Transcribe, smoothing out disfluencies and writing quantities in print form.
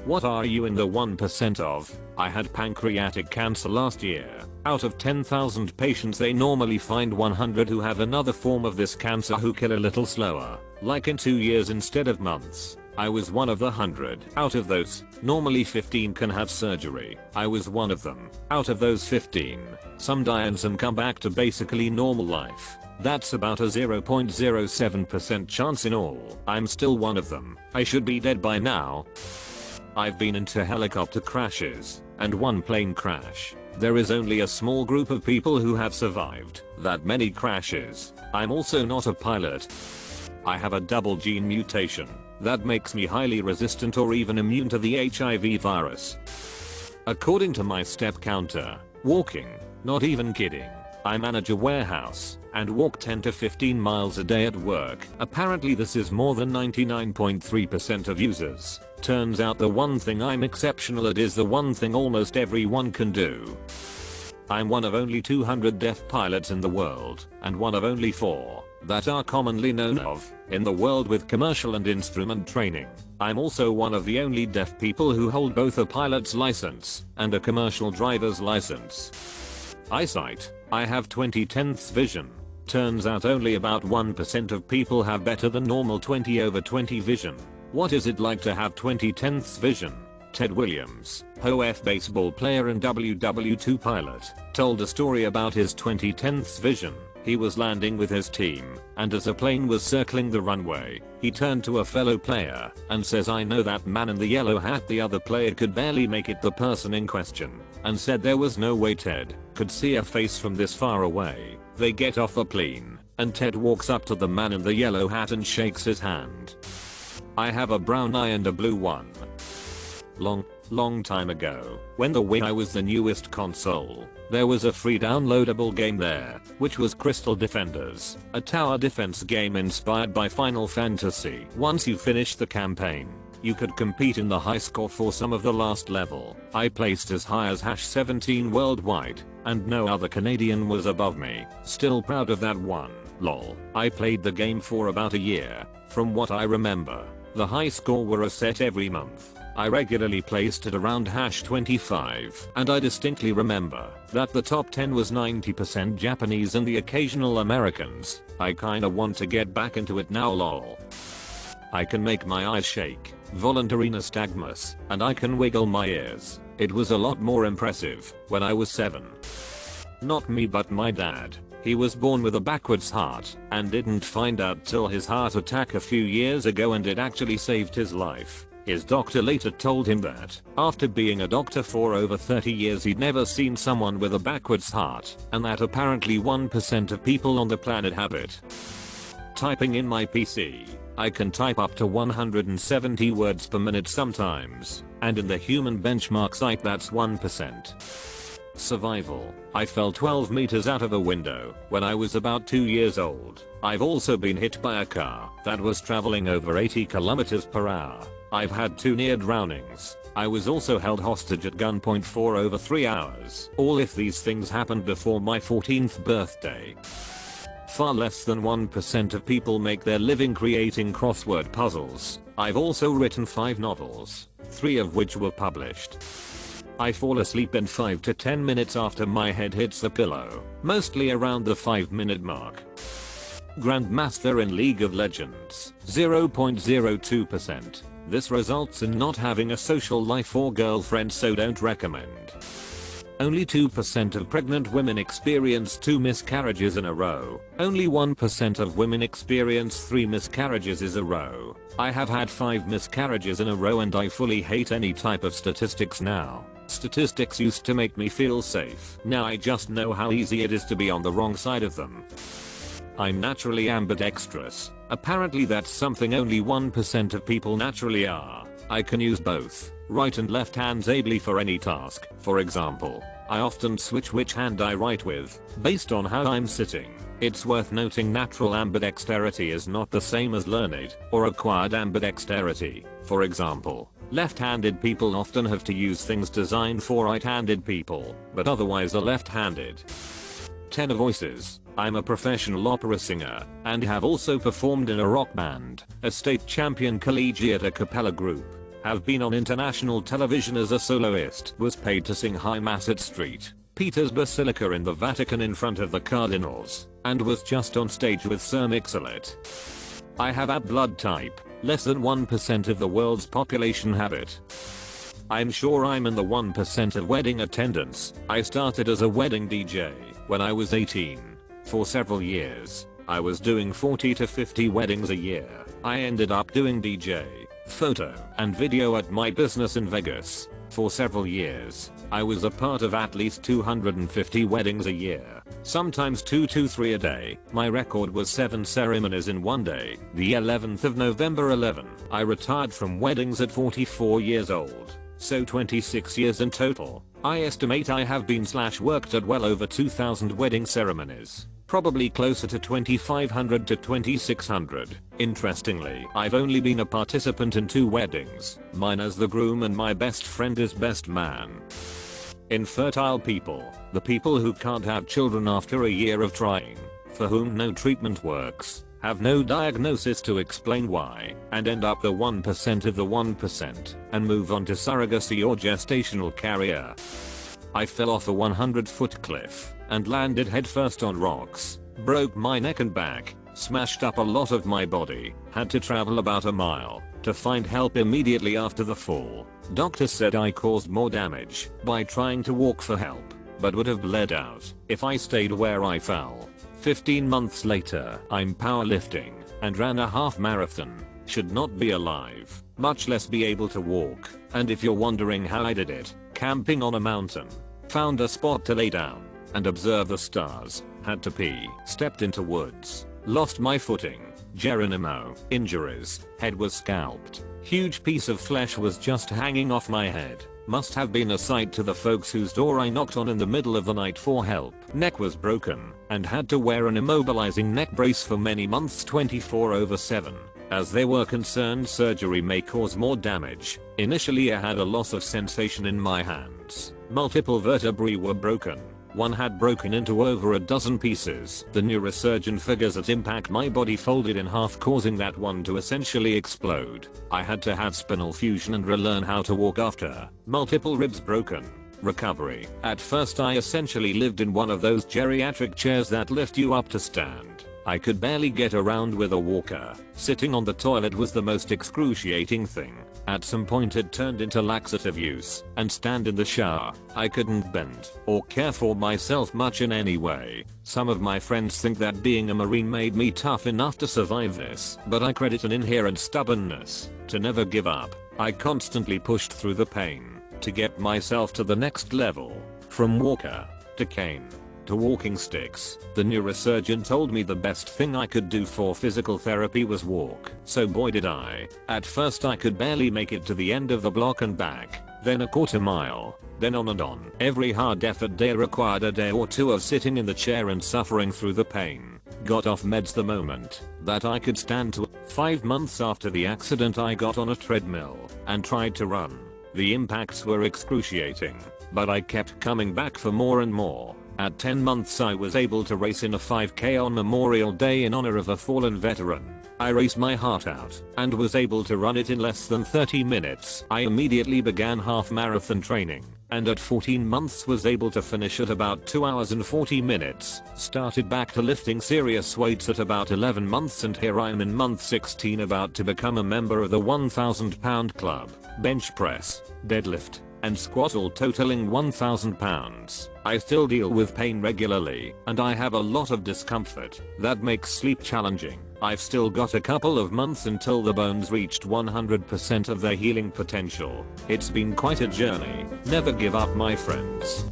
What are you in the 1% of? I had pancreatic cancer last year. Out of 10,000 patients they normally find 100 who have another form of this cancer who kill a little slower, like in 2 years instead of months. I was one of the 100. Out of those, normally 15 can have surgery. I was one of them. Out of those 15, some die and some come back to basically normal life. That's about a 0.07% chance in all. I'm still one of them. I should be dead by now. I've been into helicopter crashes and one plane crash. There is only a small group of people who have survived that many crashes. I'm also not a pilot. I have a double gene mutation that makes me highly resistant or even immune to the HIV virus. According to my step counter, walking, not even kidding, I manage a warehouse and walk 10 to 15 miles a day at work. Apparently this is more than 99.3% of users. Turns out the one thing I'm exceptional at is the one thing almost everyone can do. I'm one of only 200 deaf pilots in the world and one of only 4 that are commonly known of in the world with commercial and instrument training. I'm also one of the only deaf people who hold both a pilot's license and a commercial driver's license. Eyesight. I have 20/10 vision. Turns out only about 1% of people have better than normal 20/20 vision. What is it like to have 20/10 vision? Ted Williams, OF baseball player and WW2 pilot, told a story about his 20/10 vision. He was landing with his team, and as a plane was circling the runway, he turned to a fellow player and says, "I know that man in the yellow hat." The other player could barely make it the person in question, and said there was no way Ted could see a face from this far away. They get off the plane, and Ted walks up to the man in the yellow hat and shakes his hand. I have a brown eye and a blue one. Long time ago, when the Wii was the newest console, there was a free downloadable game there, which was Crystal Defenders, a tower defense game inspired by Final Fantasy. Once you finished the campaign, you could compete in the high score for some of the last level. I placed as high as #17 worldwide, and no other Canadian was above me. Still proud of that one. Lol. I played the game for about a year. From what I remember, the high score were reset every month. I regularly placed at around #25, and I distinctly remember that the top 10 was 90% Japanese and the occasional Americans. I kinda want to get back into it now lol. I can make my eyes shake, voluntary nystagmus, and I can wiggle my ears. It was a lot more impressive when I was 7. Not me but my dad. He was born with a backwards heart and didn't find out till his heart attack a few years ago, and it actually saved his life. His doctor later told him that after being a doctor for over 30 years he'd never seen someone with a backwards heart, and that apparently 1% of people on the planet have it. Typing in my PC. I can type up to 170 words per minute sometimes, and in the human benchmark site that's 1%. Survival. I fell 12 meters out of a window when I was about 2 years old. I've also been hit by a car that was traveling over 80 kilometers per hour. I've had 2 near drownings. I was also held hostage at gunpoint for over 3 hours. All if these things happened before my 14th birthday. Far less than 1% of people make their living creating crossword puzzles. I've also written 5 novels, 3 of which were published. I fall asleep in 5 to 10 minutes after my head hits the pillow, mostly around the 5-minute mark. Grandmaster in League of Legends, 0.02%. This results in not having a social life or girlfriend, so don't recommend. Only 2% of pregnant women experience 2 miscarriages in a row. Only 1% of women experience 3 miscarriages in a row. I have had 5 miscarriages in a row and I fully hate any type of statistics now. Statistics used to make me feel safe. Now I just know how easy it is to be on the wrong side of them. I'm naturally ambidextrous. Apparently that's something only 1% of people naturally are. I can use both right and left hands ably for any task. For example, I often switch which hand I write with, based on how I'm sitting. It's worth noting natural ambidexterity is not the same as learned or acquired ambidexterity. For example, left-handed people often have to use things designed for right-handed people, but otherwise are left-handed. Tenor voices. I'm a professional opera singer and have also performed in a rock band, a state champion collegiate a cappella group, Have been on international television as a soloist. Was paid to sing High Mass at St. Peter's Basilica in the Vatican in front of the cardinals. And was just on stage with Sir Mix-a-Lot. I have A blood type. Less than 1% of the world's population have it. I'm sure I'm in the 1% of wedding attendance. I started as a wedding DJ when I was 18. For several years, I was doing 40 to 50 weddings a year. I ended up doing DJ, photo, and video at my business in Vegas. For several years, I was a part of at least 250 weddings a year. Sometimes 2 to 3 a day. My record was 7 ceremonies in one day. The 11th of November 11. I retired from weddings at 44 years old. So 26 years in total. I estimate I have been/worked at well over 2,000 wedding ceremonies. Probably closer to 2,500 to 2,600. Interestingly, I've only been a participant in 2 weddings. Mine as the groom and my best friend as best man. Infertile people. The people who can't have children after a year of trying. For whom no treatment works. Have no diagnosis to explain why, and end up the 1% of the 1%, and move on to surrogacy or gestational carrier. I fell off a 100-foot cliff, and landed headfirst on rocks, broke my neck and back, smashed up a lot of my body, had to travel about a mile, to find help immediately after the fall. Doctors said I caused more damage by trying to walk for help, but would have bled out if I stayed where I fell. 15 months later, I'm powerlifting and ran a half marathon. Should not be alive, much less be able to walk. And if you're wondering how I did it, camping on a mountain. Found a spot to lay down and observe the stars. Had to pee. Stepped into woods. Lost my footing. Geronimo. Injuries. Head was scalped. Huge piece of flesh was just hanging off my head. Must have been a sight to the folks whose door I knocked on in the middle of the night for help. Neck was broken and had to wear an immobilizing neck brace for many months 24/7. As they were concerned surgery may cause more damage. Initially I had a loss of sensation in my hands. Multiple vertebrae were broken. One had broken into over a dozen pieces. The neurosurgeon figures that impact my body folded in half, causing that one to essentially explode. I had to have spinal fusion and relearn how to walk after. Multiple ribs broken. Recovery. At first I essentially lived in one of those geriatric chairs that lift you up to stand. I could barely get around with a walker. Sitting on the toilet was the most excruciating thing. At some point it turned into laxative use, and stand in the shower. I couldn't bend or care for myself much in any way. Some of my friends think that being a Marine made me tough enough to survive this, but I credit an inherent stubbornness to never give up. I constantly pushed through the pain to get myself to the next level. From walker to cane to walking sticks. The neurosurgeon told me the best thing I could do for physical therapy was walk. So boy did I. At first I could barely make it to the end of the block and back, then a quarter mile, then on and on. Every hard effort day required a day or two of sitting in the chair and suffering through the pain. Got off meds the moment that I could stand to. 5 months after the accident I got on a treadmill and tried to run. The impacts were excruciating, but I kept coming back for more and more. At 10 months I was able to race in a 5K on Memorial Day in honor of a fallen veteran. I raced my heart out and was able to run it in less than 30 minutes. I immediately began half marathon training and at 14 months was able to finish at about 2 hours and 40 minutes. Started back to lifting serious weights at about 11 months and here I am in month 16 about to become a member of the 1,000 pound club. Bench press, deadlift, and squat all totaling 1,000 pounds. I still deal with pain regularly and I have a lot of discomfort that makes sleep challenging. I've still got a couple of months until the bones reached 100% of their healing potential. It's been quite a journey. Never give up my friends.